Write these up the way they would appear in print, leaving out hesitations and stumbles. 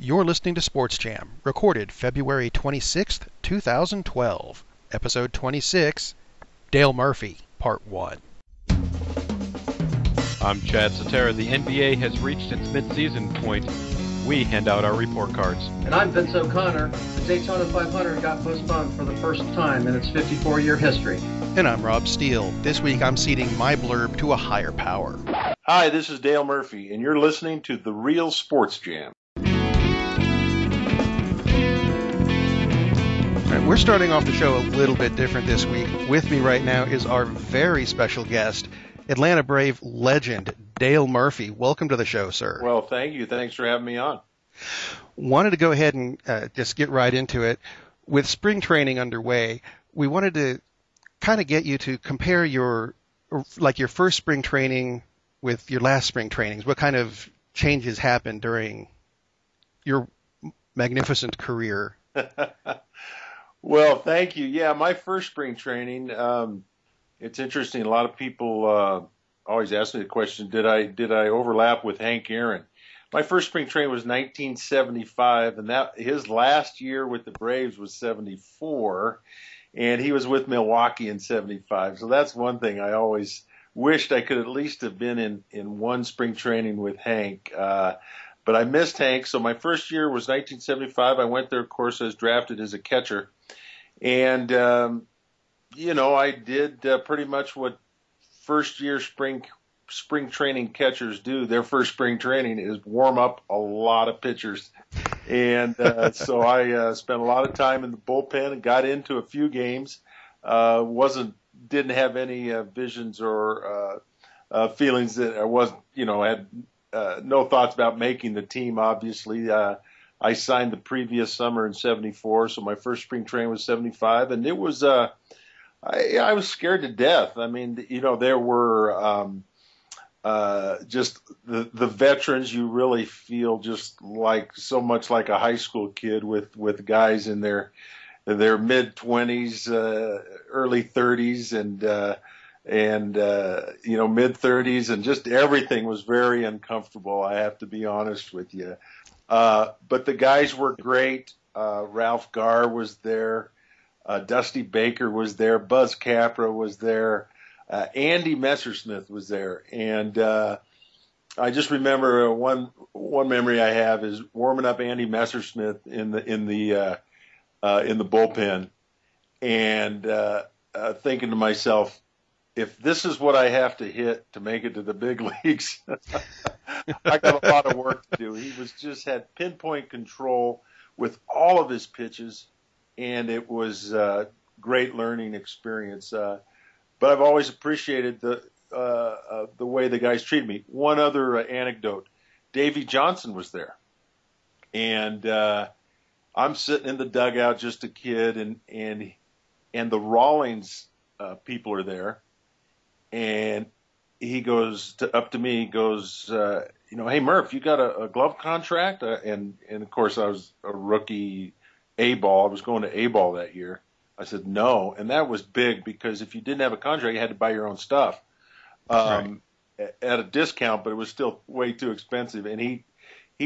You're listening to Sports Jam, recorded February 26th, 2012. Episode 26, Dale Murphy, Part 1. I'm Chad Sotera. The NBA has reached its mid-season point. We hand out our report cards. And I'm Vince O'Connor. The Daytona 500 got postponed for the first time in its 54-year history. And I'm Rob Steele. This week I'm ceding my blurb to a higher power. Hi, this is Dale Murphy, and you're listening to The Real Sports Jam. All right, we're starting off the show a little bit different this week. With me right now is our very special guest, Atlanta Brave legend, Dale Murphy. Welcome to the show, sir. Well, thank you. Thanks for having me on. Wanted to go ahead and just get right into it. With spring training underway, we wanted to kind of get you to compare your first spring training with your last spring trainings. What kind of changes happened during your magnificent career? Well, thank you. Yeah, my first spring training, it's interesting. A lot of people always ask me the question, did I overlap with Hank Aaron? My first spring training was 1975, and his last year with the Braves was 74, and he was with Milwaukee in 75. So that's one thing I always wished I could at least have been in one spring training with Hank. But I missed Hank, so my first year was 1975. I went there, of course, I was drafted as a catcher. And, I did pretty much what first-year spring training catchers do. Their first spring training is warm up a lot of pitchers. And so I spent a lot of time in the bullpen and got into a few games. Didn't have any visions or feelings that I wasn't, had no thoughts about making the team, obviously. I signed the previous summer in 74, so my first spring training was 75, and it was I was scared to death. I mean, there were just the veterans. You really feel just like so much like a high school kid with guys in their mid-20s, early 30s, and mid-30s, and just everything was very uncomfortable. I have to be honest with you. But the guys were great. Ralph Garr was there. Dusty Baker was there. Buzz Capra was there. Andy Messersmith was there. And I just remember one memory I have is warming up Andy Messersmith in the bullpen, and thinking to myself, if this is what I have to hit to make it to the big leagues, I got a lot of work to do. He had pinpoint control with all of his pitches, and it was a great learning experience. But I've always appreciated the way the guys treated me. One other anecdote: Davey Johnson was there, and I'm sitting in the dugout, just a kid, and the Rawlings people are there. And he goes up to me, hey, Murph, you got a glove contract? And of course, I was a rookie A-ball. I was going to A-ball that year. I said, no. And that was big because if you didn't have a contract, you had to buy your own stuff at a discount, but it was still way too expensive. And he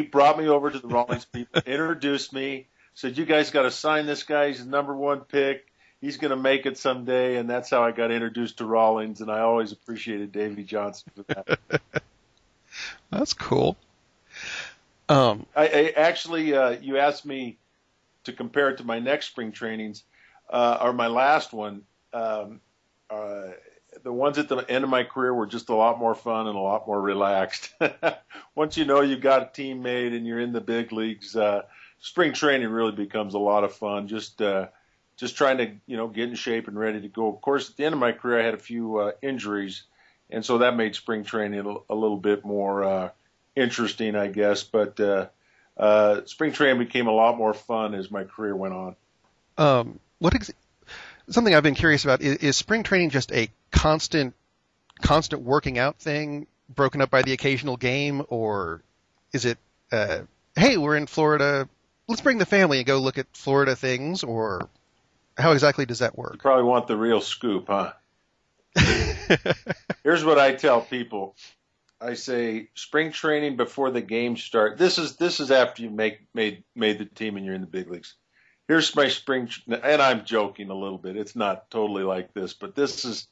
brought me over to the Rawlings people, introduced me, said, you guys got to sign this guy. He's the number one pick. He's going to make it someday, and that's how I got introduced to Rawlings, and I always appreciated Davey Johnson for that. That's cool. I actually, you asked me to compare it to my next spring trainings, or my last one. The ones at the end of my career were just a lot more fun and a lot more relaxed. Once you've got a teammate and you're in the big leagues, spring training really becomes a lot of fun. Just trying to, get in shape and ready to go. Of course, at the end of my career, I had a few injuries, and so that made spring training a little bit more interesting, I guess. But spring training became a lot more fun as my career went on. Something I've been curious about, is spring training just a constant working out thing, broken up by the occasional game, or is it, hey, we're in Florida, let's bring the family and go look at Florida things, or how exactly does that work? You probably want the real scoop, huh? Here's what I tell people. I say spring training before the games start. This is after you made the team and you're in the big leagues. Here's my spring, and I'm joking a little bit. It's not totally like this, but this is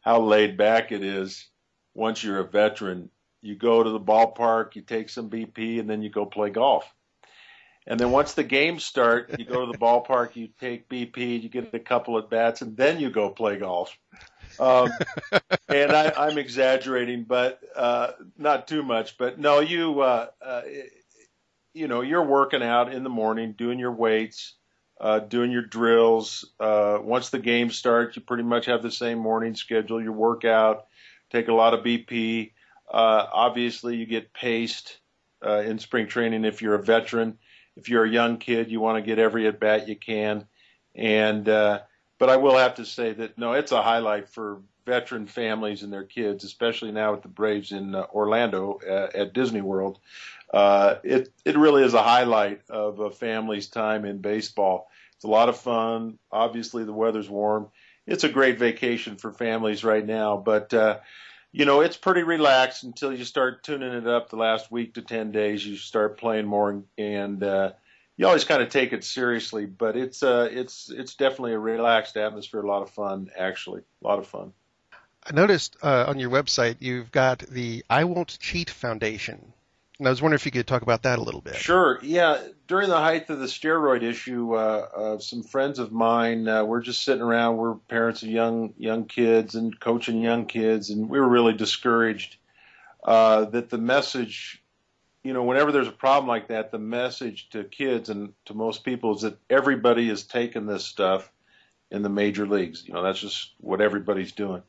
how laid back it is. Once you're a veteran, you go to the ballpark, you take some BP, and then you go play golf. And then once the games start, you go to the ballpark, you take BP, you get a couple at bats, and then you go play golf. And I'm exaggerating, but not too much. But no, you're working out in the morning, doing your weights, doing your drills. Once the game starts, you pretty much have the same morning schedule. Your workout, take a lot of BP. Obviously, you get paced in spring training if you're a veteran. If you're a young kid, you want to get every at bat you can. And but I will have to say that no, it's a highlight for veteran families and their kids, especially now with the Braves in Orlando at Disney World. It really is a highlight of a family's time in baseball. It's a lot of fun. Obviously, the weather's warm. It's a great vacation for families right now, but it's pretty relaxed until you start tuning it up the last week to 10 days. You start playing more, and you always kind of take it seriously. But it's definitely a relaxed atmosphere, a lot of fun, actually, a lot of fun. I noticed on your website you've got the I Won't Cheat Foundation. And I was wondering if you could talk about that a little bit. Sure. Yeah. During the height of the steroid issue, some friends of mine were just sitting around. We're parents of young kids and coaching young kids, and we were really discouraged that the message, whenever there's a problem like that, the message to kids and to most people is that everybody is taking this stuff in the major leagues. That's just what everybody's doing.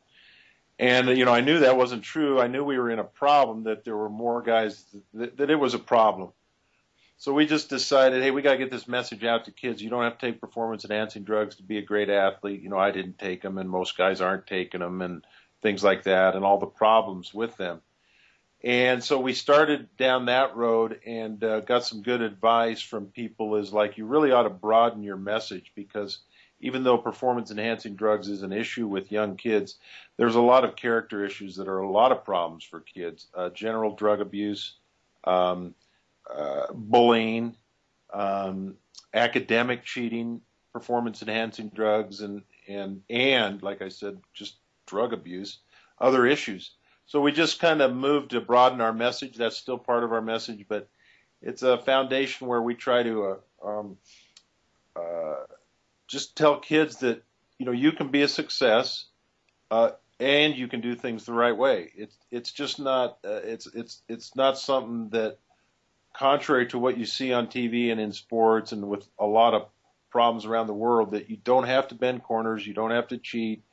And, I knew that wasn't true. I knew we were in a problem, that there were more guys, that it was a problem. So we just decided, hey, we got to get this message out to kids. You don't have to take performance-enhancing drugs to be a great athlete. I didn't take them, and most guys aren't taking them, and things like that, and all the problems with them. And so we started down that road and got some good advice from people is like, you really ought to broaden your message, because even though performance-enhancing drugs is an issue with young kids, there's a lot of character issues that are a lot of problems for kids. General drug abuse, bullying, academic cheating, performance-enhancing drugs, and like I said, just drug abuse, other issues. So we just kind of moved to broaden our message. That's still part of our message, but it's a foundation where we try to just tell kids that, you can be a success, and you can do things the right way. It's just not, it's not something that, contrary to what you see on TV and in sports and with a lot of problems around the world, that you don't have to bend corners, you don't have to cheat,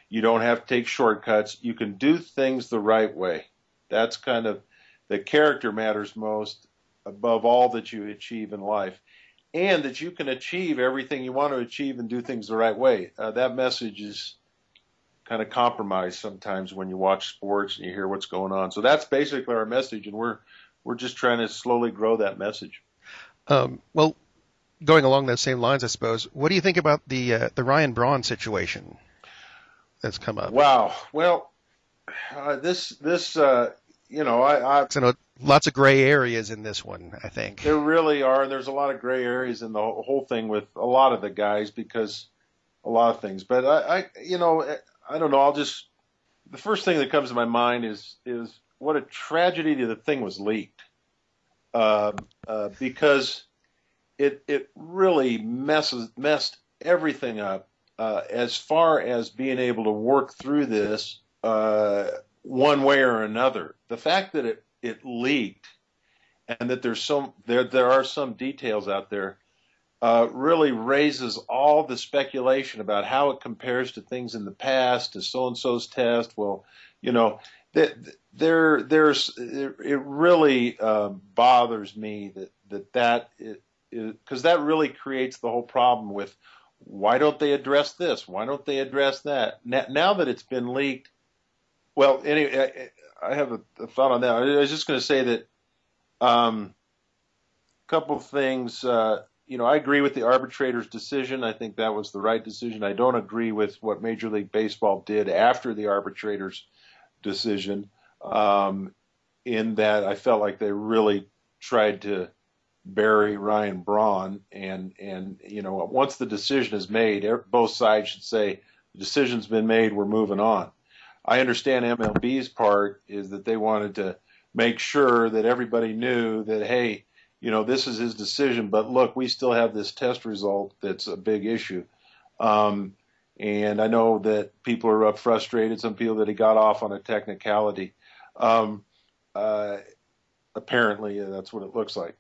you don't have to take shortcuts. You can do things the right way. That's kind of, the character matters most above all that you achieve in life. And that you can achieve everything you want to achieve and do things the right way. That message is kind of compromised sometimes when you watch sports and you hear what's going on. So that's basically our message, and we're just trying to slowly grow that message. Well, going along those same lines, I suppose, what do you think about the Ryan Braun situation that's come up? Wow. Well, this I lots of gray areas in this one, I think. There really are. There's a lot of gray areas in the whole thing with a lot of the guys, because a lot of things. But I don't know. The first thing that comes to my mind is what a tragedy that the thing was leaked, because it really messed everything up as far as being able to work through this one way or another. The fact that it leaked and that there are some details out there really raises all the speculation about how it compares to things in the past, to so-and-so's test. Well, it really bothers me that because that really creates the whole problem with, why don't they address this? Why don't they address that? Now that it's been leaked, well, anyway, I have a thought on that. I was just going to say that a couple of things. I agree with the arbitrator's decision. I think that was the right decision. I don't agree with what Major League Baseball did after the arbitrator's decision. in that I felt like they really tried to bury Ryan Braun, and once the decision is made, both sides should say the decision's been made, we're moving on. I understand MLB's part is that they wanted to make sure that everybody knew that, hey, this is his decision, but look, we still have this test result that's a big issue. And I know that people are frustrated, some people that he got off on a technicality. Apparently, that's what it looks like.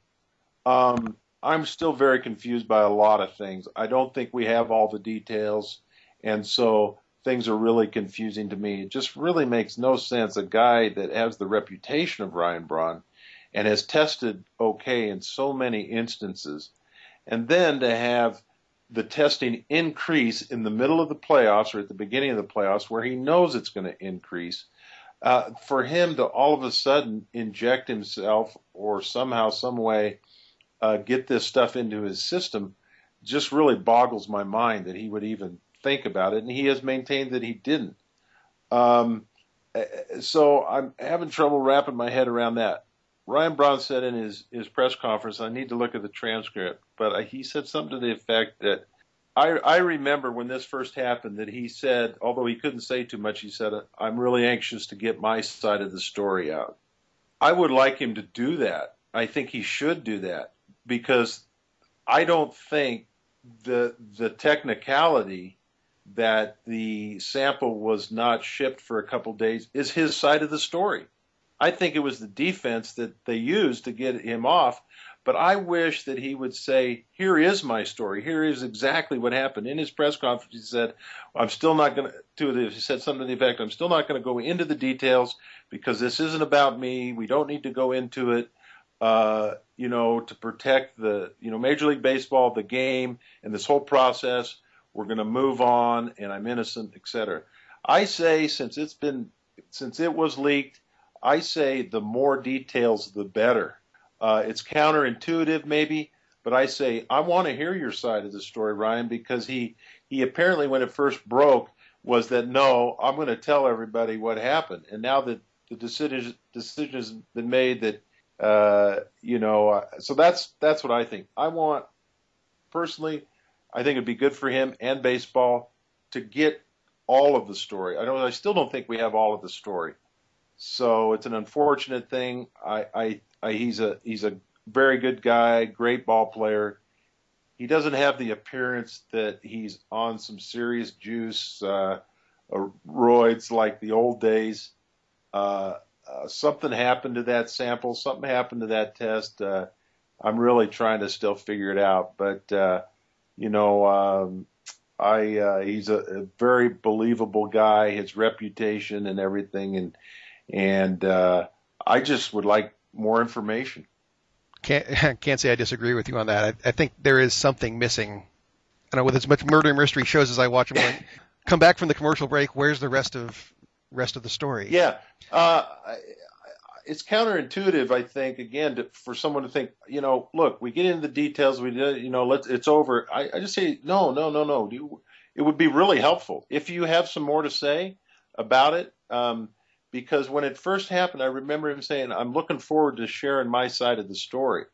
I'm still very confused by a lot of things. I don't think we have all the details, and so things are really confusing to me. It just really makes no sense. A guy that has the reputation of Ryan Braun and has tested okay in so many instances, and then to have the testing increase in the middle of the playoffs or at the beginning of the playoffs where he knows it's going to increase, for him to all of a sudden inject himself or somehow, some way get this stuff into his system just really boggles my mind that he would even think about it, and he has maintained that he didn't. So I'm having trouble wrapping my head around that. Ryan Braun said in his press conference, I need to look at the transcript, but he said something to the effect that I remember when this first happened that he said, although he couldn't say too much, he said, I'm really anxious to get my side of the story out. I would like him to do that. I think he should do that because I don't think the technicality that the sample was not shipped for a couple days is his side of the story. I think it was the defense that they used to get him off, but I wish that he would say, here is my story. Here is exactly what happened. In his press conference, he said, I'm still not going to, he said something to the effect, I'm still not going to go into the details because this isn't about me. We don't need to go into it, to protect the, Major League Baseball, the game, and this whole process. We're going to move on, and I'm innocent, et cetera. I say, since it was leaked, I say the more details, the better. It's counterintuitive, maybe, but I say I want to hear your side of the story, Ryan, because he apparently, when it first broke, was that no, I'm going to tell everybody what happened, and now that the decision has been made, that so that's what I think. Personally, I think it'd be good for him and baseball to get all of the story. I still don't think we have all of the story. So it's an unfortunate thing. He's a very good guy, great ball player. He doesn't have the appearance that he's on some serious juice, roids like the old days. Something happened to that sample. Something happened to that test. I'm really trying to still figure it out. But, he's a very believable guy, his reputation and everything. And I just would like more information. Can't say I disagree with you on that. I think there is something missing. I know with as much murder mystery shows as I watch them, going, come back from the commercial break. Where's the rest of the story? Yeah, it's counterintuitive. I think again for someone to think, look, we get into the details. It's over. I just say no. It would be really helpful if you have some more to say about it. Because when it first happened, I remember him saying, I'm looking forward to sharing my side of the story.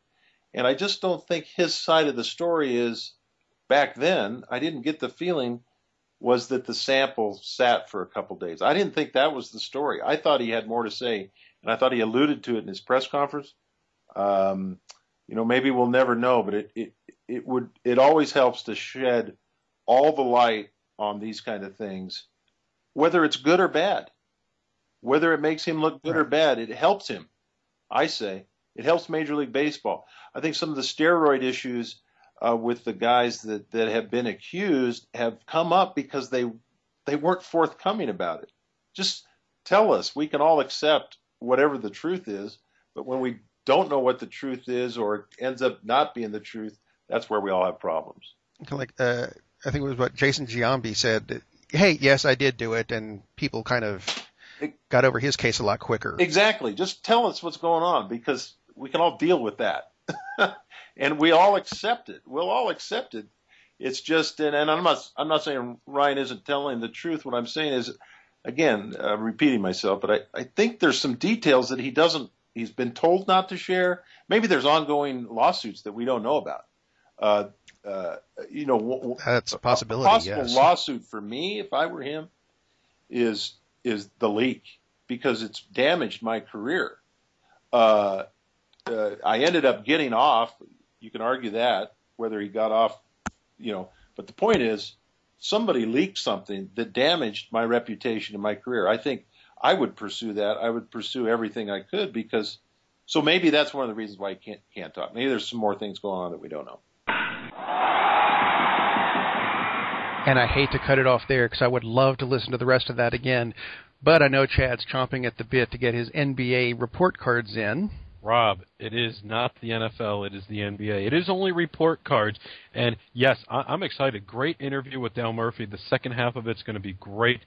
And I just don't think his side of the story is, back then, I didn't get the feeling, was that the sample sat for a couple days. I didn't think that was the story. I thought he had more to say, and I thought he alluded to it in his press conference. Maybe we'll never know, but it always helps to shed all the light on these kind of things, whether it's good or bad. Whether it makes him look good or bad, it helps him, I say. It helps Major League Baseball. I think some of the steroid issues with the guys that have been accused have come up because they weren't forthcoming about it. Just tell us. We can all accept whatever the truth is, but when we don't know what the truth is or it ends up not being the truth, that's where we all have problems. Like I think it was what Jason Giambi said, hey, yes, I did do it, and people kind of got over his case a lot quicker. Exactly. Just tell us what's going on because we can all deal with that. And we all accept it. We'll all accept it. It's just, and I'm not saying Ryan isn't telling the truth. What I'm saying is, again, repeating myself, but I think there's some details that he doesn't He's been told not to share. Maybe there's ongoing lawsuits that we don't know about. That's a possibility. A possible yes. lawsuit for me, if I were him, is the leak, because it's damaged my career. I ended up getting off. You can argue that, whether he got off, but the point is, somebody leaked something that damaged my reputation and my career. I think I would pursue that. I would pursue everything I could, so maybe that's one of the reasons why he can't talk. Maybe there's some more things going on that we don't know. And I hate to cut it off there because I would love to listen to the rest of that again, but I know Chad's chomping at the bit to get his NBA report cards in. Rob, it is not the NFL, it is the NBA. It is only report cards. And, yes, I'm excited. Great interview with Dale Murphy. The second half of it's going to be great.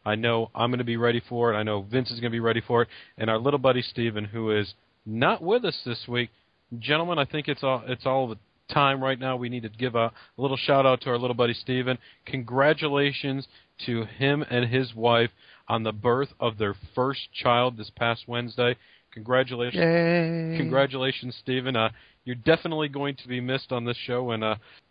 I know I'm going to be ready for it. I know Vince is going to be ready for it. And our little buddy Steven, who is not with us this week. Gentlemen, I think it's all the time right now. We need to give a little shout-out to our little buddy Steven. Congratulations to him and his wife on the birth of their first child this past Wednesday. Congratulations. Yay. Congratulations, Stephen. You're definitely going to be missed on this show. And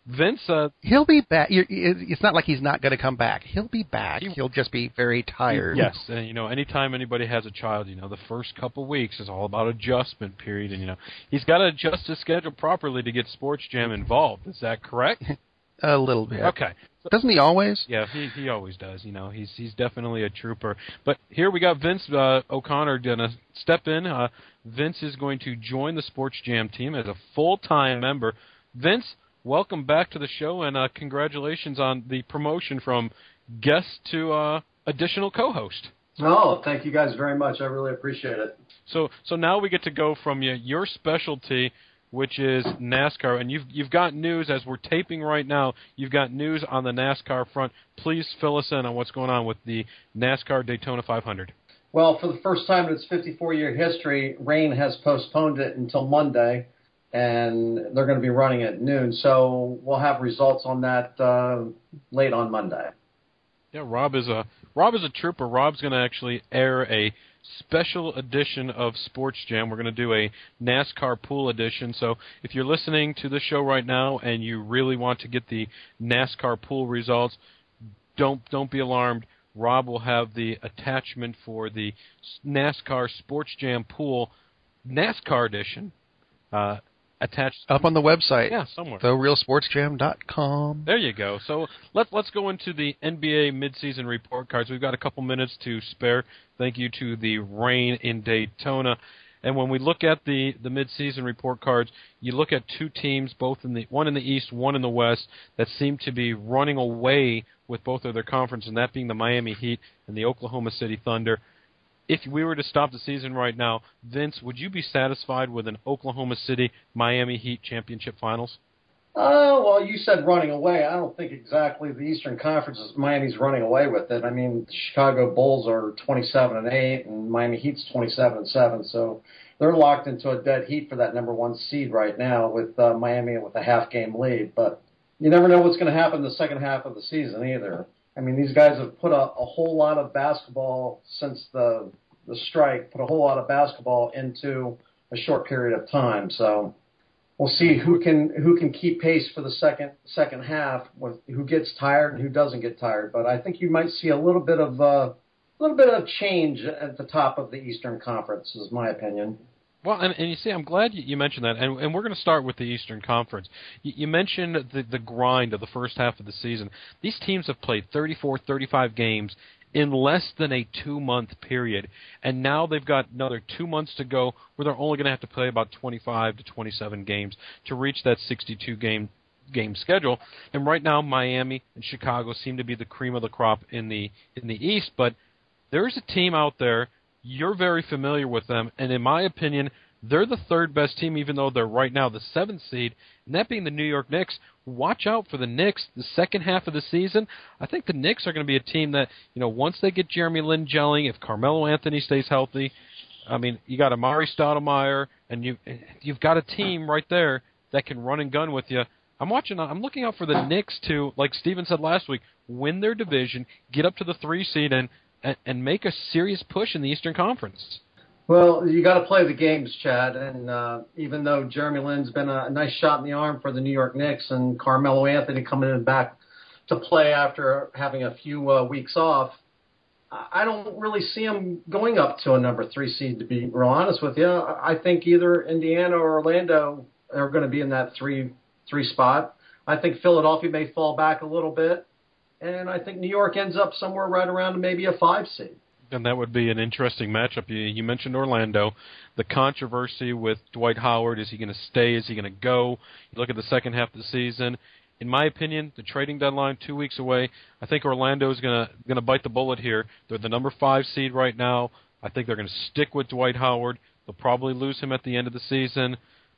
Vince... he'll be back. It's not like he's not going to come back. He'll be back. He'll just be very tired. Yes. And, anytime anybody has a child, the first couple weeks is all about adjustment period. And, he's got to adjust his schedule properly to get Sports Jam involved. Is that correct? A little bit. Okay. Doesn't he always? Yeah, he always does. He's definitely a trooper. But here we got Vince O'Connor going to step in. Vince is going to join the Sports Jam team as a full-time member. Vince, welcome back to the show, and congratulations on the promotion from guest to additional co-host. Oh, thank you guys very much. I really appreciate it. So now we get to go from your specialty, which is NASCAR, and you've got news as we're taping right now. You've got news on the NASCAR front. Please fill us in on what's going on with the NASCAR Daytona 500. Well, for the first time in its 54-year history, rain has postponed it until Monday, and they're going to be running at noon. So we'll have results on that late on Monday. Yeah, Rob is a trooper. Rob's going to actually air a special edition of Sports Jam. We're going to do a NASCAR pool edition. So if you're listening to the show right now and you really want to get the NASCAR pool results, don't be alarmed. Rob will have the attachment for the NASCAR Sports Jam pool NASCAR edition attached up on the website. Yeah, somewhere. TheRealSportsJam.com. There you go. So let's go into the NBA midseason report cards. We've got a couple minutes to spare. Thank you to the rain in Daytona. And when we look at the midseason report cards, you look at two teams, one in the East, one in the West, that seem to be running away with both of their conference, and that being the Miami Heat and the Oklahoma City Thunder. If we were to stop the season right now, Vince, would you be satisfied with an Oklahoma City-Miami Heat championship finals? Well, you said running away. I don't think exactly the Eastern Conference is Miami's running away with it. I mean, the Chicago Bulls are 27-8, and Miami Heat's 27-7. So they're locked into a dead heat for that number one seed right now with Miami with a half-game lead. But you never know what's going to happen in the second half of the season either. I mean, these guys have put a whole lot of basketball since the strike, put a whole lot of basketball into a short period of time. So we'll see who can keep pace for the second half, who gets tired and who doesn't get tired. But I think you might see a little bit of change at the top of the Eastern Conference, is my opinion. Well, and you see, I'm glad you mentioned that, and we're going to start with the Eastern Conference. You mentioned the grind of the first half of the season. These teams have played 34, 35 games in less than a 2-month period, and now they've got another 2 months to go where they're only going to have to play about 25 to 27 games to reach that 62-game schedule. And right now, Miami and Chicago seem to be the cream of the crop in the East, but there's a team out there. You're very familiar with them, and in my opinion, they're the third best team, even though they're right now the 7th seed, and that being the New York Knicks. Watch out for the Knicks the second half of the season. I think the Knicks are going to be a team that, once they get Jeremy Lin gelling, if Carmelo Anthony stays healthy, I mean, you got Amari Stoudemire, and you've got a team right there that can run and gun with you. I'm looking out for the Knicks to, like Steven said last week, win their division, get up to the 3 seed, and make a serious push in the Eastern Conference. Well, you got to play the games, Chad. And even though Jeremy Lin's been a nice shot in the arm for the New York Knicks, and Carmelo Anthony coming in back to play after having a few weeks off, I don't really see him going up to a number 3 seed, to be real honest with you. I think either Indiana or Orlando are going to be in that three spot. I think Philadelphia may fall back a little bit, and I think New York ends up somewhere right around maybe a 5 seed. And that would be an interesting matchup. You mentioned Orlando. The controversy with Dwight Howard, is he going to stay? Is he going to go? You look at the second half of the season. In my opinion, the trading deadline 2 weeks away. I think Orlando is going to bite the bullet here. They're the number 5 seed right now. I think they're going to stick with Dwight Howard. They'll probably lose him at the end of the season.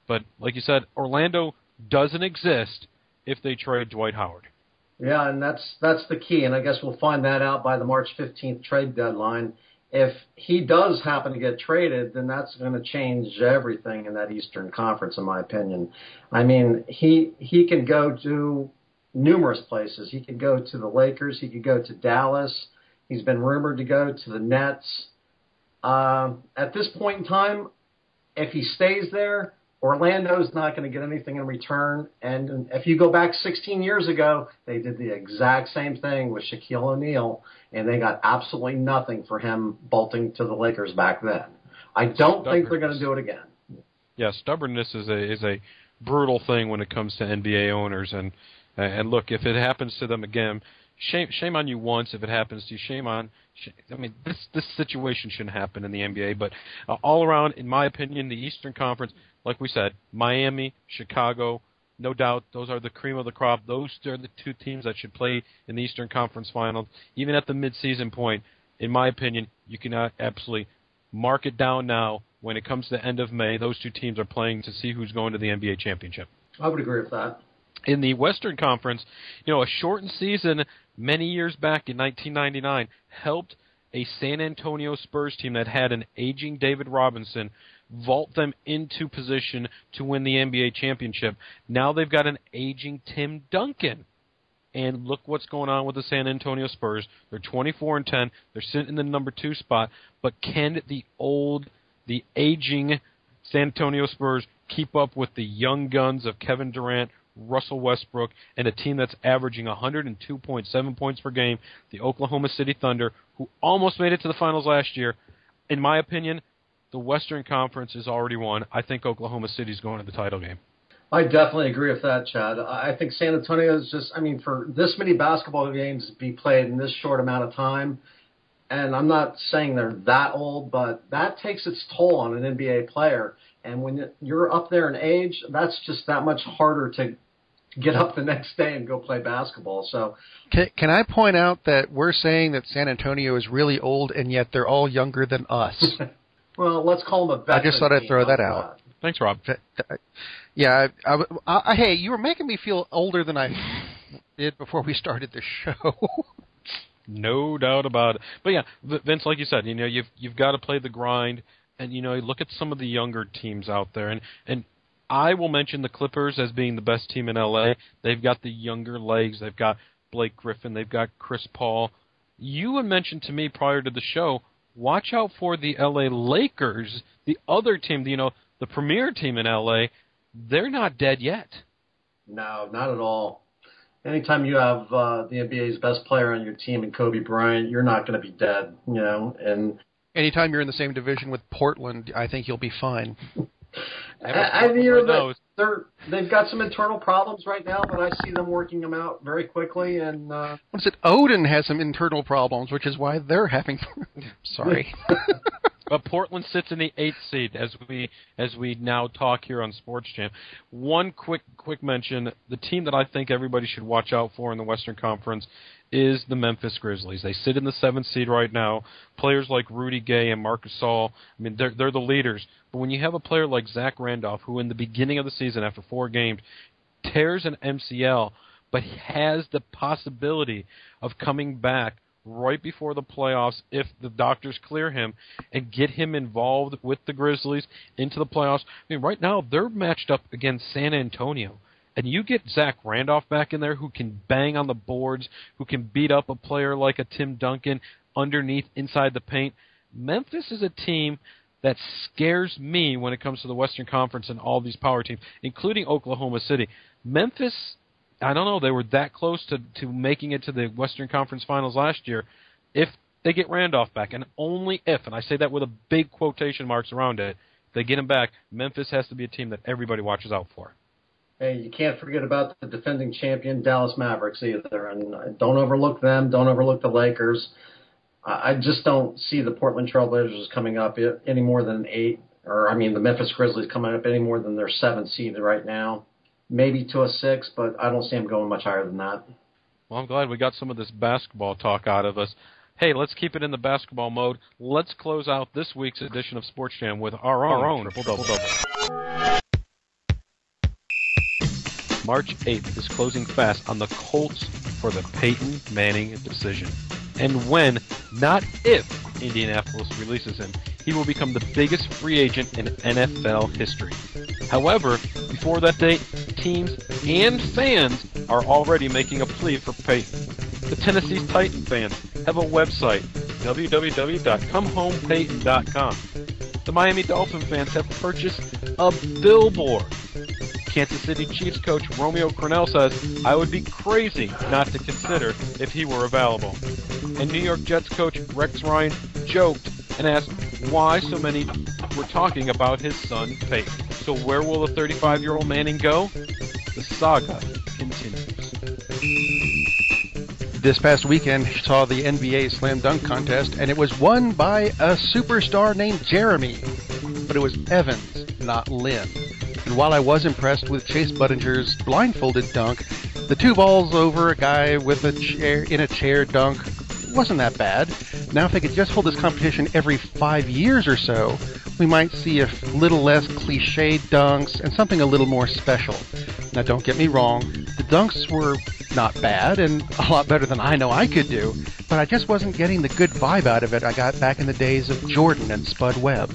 But like you said, Orlando doesn't exist if they trade Dwight Howard. Yeah, and that's the key, and I guess we'll find that out by the March 15th trade deadline. If he does happen to get traded, then that's going to change everything in that Eastern Conference, in my opinion. I mean, he can go to numerous places. He could go to the Lakers. He could go to Dallas. He's been rumored to go to the Nets. At this point in time, if he stays there, Orlando's not going to get anything in return. And if you go back 16 years ago, they did the exact same thing with Shaquille O'Neal, and they got absolutely nothing for him bolting to the Lakers back then. I don't think they're going to do it again. Yeah, stubbornness is a brutal thing when it comes to NBA owners. And look, if it happens to them again, shame on you once. If it happens to you, shame on. I mean, this situation shouldn't happen in the NBA. But all around, in my opinion, the Eastern Conference, like we said, Miami, Chicago, no doubt, those are the cream of the crop. Those are the 2 teams that should play in the Eastern Conference Finals. Even at the midseason point, in my opinion, you cannot absolutely mark it down now. When it comes to the end of May, those 2 teams are playing to see who's going to the NBA championship. I would agree with that. In the Western Conference, a shortened season many years back in 1999 helped a San Antonio Spurs team that had an aging David Robinson vault them into position to win the NBA championship. Now they've got an aging Tim Duncan. And look what's going on with the San Antonio Spurs. They're 24-10. They're sitting in the number 2 spot. But can the aging San Antonio Spurs keep up with the young guns of Kevin Durant, Russell Westbrook, and a team that's averaging 102.7 points per game, the Oklahoma City Thunder, who almost made it to the finals last year? In my opinion, the Western Conference is already won. I think Oklahoma City's going to the title game. I definitely agree with that, Chad. I think San Antonio is for this many basketball games to be played in this short amount of time, and I'm not saying they're that old, but that takes its toll on an NBA player. And when you're up there in age, that's just that much harder to get up the next day and go play basketball. So, can I point out that we're saying that San Antonio is really old, and yet they're all younger than us? Well, let's call them a veteran. I just thought I'd throw that out. Thanks, Rob. Yeah, hey, you were making me feel older than I did before we started the show. No doubt about it. But yeah, Vince, like you said, you've got to play the grind, and look at some of the younger teams out there, and I will mention the Clippers as being the best team in LA. They've got the younger legs. They've got Blake Griffin. They've got Chris Paul. You had mentioned to me prior to the show, watch out for the LA Lakers, the other team, the premier team in LA. They're not dead yet. No, not at all. Anytime you have the NBA's best player on your team and Kobe Bryant, you're not going to be dead, And anytime you're in the same division with Portland, I think you'll be fine. They've got some internal problems right now, but I see them working them out very quickly. And what is it? Odin has some internal problems, which is why they're having. Sorry. But Portland sits in the 8th seed as we now talk here on Sports Jam. One quick mention: the team that I think everybody should watch out for in the Western Conference is the Memphis Grizzlies. They sit in the 7th seed right now. Players like Rudy Gay and Marc Gasol, they're the leaders. But when you have a player like Zach Randolph, who in the beginning of the season, after 4 games, tears an MCL, but has the possibility of coming back right before the playoffs if the doctors clear him and get him involved with the Grizzlies into the playoffs. Right now they're matched up against San Antonio. And you get Zach Randolph back in there who can bang on the boards, who can beat up a player like a Tim Duncan underneath, inside the paint. Memphis is a team that scares me when it comes to the Western Conference and all these power teams, including Oklahoma City. Memphis, I don't know, they were that close to making it to the Western Conference Finals last year. If they get Randolph back, and only if, and I say that with a big quotation marks around it, if they get him back, Memphis has to be a team that everybody watches out for. Hey, you can't forget about the defending champion Dallas Mavericks either, and don't overlook them. Don't overlook the Lakers. I just don't see the Portland Trailblazers coming up any more than an 8, the Memphis Grizzlies coming up any more than their 7th seed right now. Maybe to a 6, but I don't see them going much higher than that. Well, I'm glad we got some of this basketball talk out of us. Hey, let's keep it in the basketball mode. Let's close out this week's edition of Sports Jam with our own triple-double. March 8th is closing fast on the Colts for the Peyton Manning decision. And when, not if, Indianapolis releases him, he will become the biggest free agent in NFL history. However, before that date, teams and fans are already making a plea for Peyton. The Tennessee Titan fans have a website, www.comehomepeyton.com. The Miami Dolphin fans have purchased a billboard. Kansas City Chiefs coach Romeo Crennel says, "I would be crazy not to consider if he were available." And New York Jets coach Rex Ryan joked and asked why so many were talking about his son Peyton. So where will the 35-year-old Manning go? The saga continues. This past weekend, saw the NBA Slam Dunk Contest, and it was won by a superstar named Jeremy. But it was Evans, not Lynn. And while I was impressed with Chase Buddinger's blindfolded dunk, the 2 balls over a guy with a chair in a chair dunk wasn't that bad. Now, if they could just hold this competition every 5 years or so, we might see a little less cliched dunks and something a little more special. Now, don't get me wrong, the dunks were not bad and a lot better than I know I could do, but I just wasn't getting the good vibe out of it I got back in the days of Jordan and Spud Webb.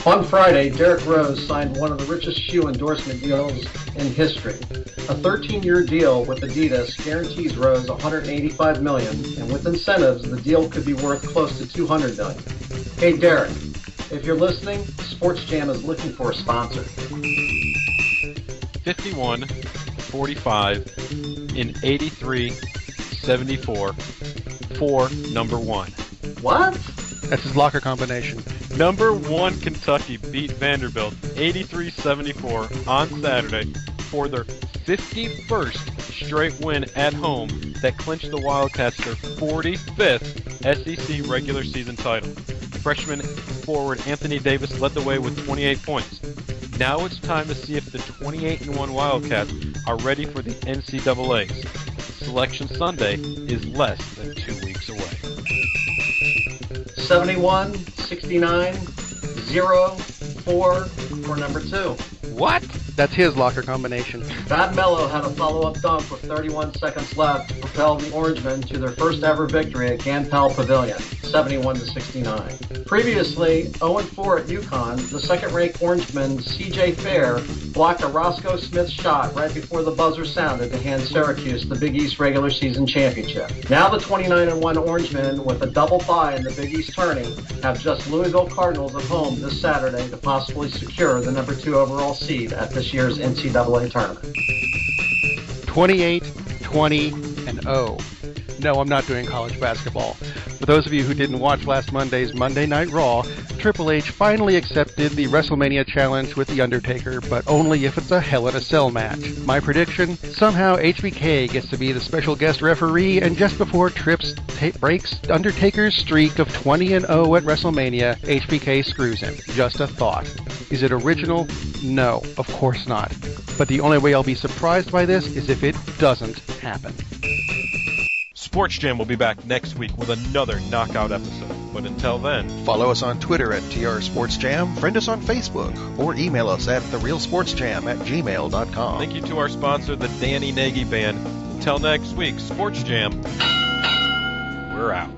On Friday, Derrick Rose signed one of the richest shoe endorsement deals in history. A 13-year deal with Adidas guarantees Rose $185 million, and with incentives, the deal could be worth close to $200 million. Hey, Derrick, if you're listening, Sports Jam is looking for a sponsor. 51-45 in 83-74 for number 1. What? That's his locker combination. Number 1 Kentucky beat Vanderbilt 83-74 on Saturday for their 51st straight win at home that clinched the Wildcats their 45th SEC regular season title. Freshman forward Anthony Davis led the way with 28 points. Now it's time to see if the 28-1 Wildcats are ready for the NCAAs. Selection Sunday is less than 2 weeks away. 71-69-0-4 for number 2. What? That's his locker combination. Bob Mello had a follow-up dunk with 31 seconds left to propel the Orangemen to their first ever victory at Ganpal Pavilion, 71-69. Previously, 0-4 at UConn, the second-ranked Orangeman C.J. Fair blocked a Roscoe Smith shot right before the buzzer sounded to hand Syracuse the Big East regular season championship. Now the 29-1 Orangemen, with a double bye in the Big East tourney, have just Louisville Cardinals at home this Saturday to possibly secure the number 2 overall seed at this year's NCAA tournament. 28-20-0. No, I'm not doing college basketball. For those of you who didn't watch last Monday's Monday Night Raw, Triple H finally accepted the WrestleMania challenge with The Undertaker, but only if it's a Hell in a Cell match. My prediction? Somehow HBK gets to be the special guest referee, and just before Trips breaks Undertaker's streak of 20-0 at WrestleMania, HBK screws him. Just a thought. Is it original? No, of course not. But the only way I'll be surprised by this is if it doesn't happen. Sports Jam will be back next week with another knockout episode. But until then, follow us on Twitter at TR Sports Jam, friend us on Facebook, or email us at therealsportsjam@gmail.com. Thank you to our sponsor, the Danny Nagy Band. Until next week, Sports Jam, we're out.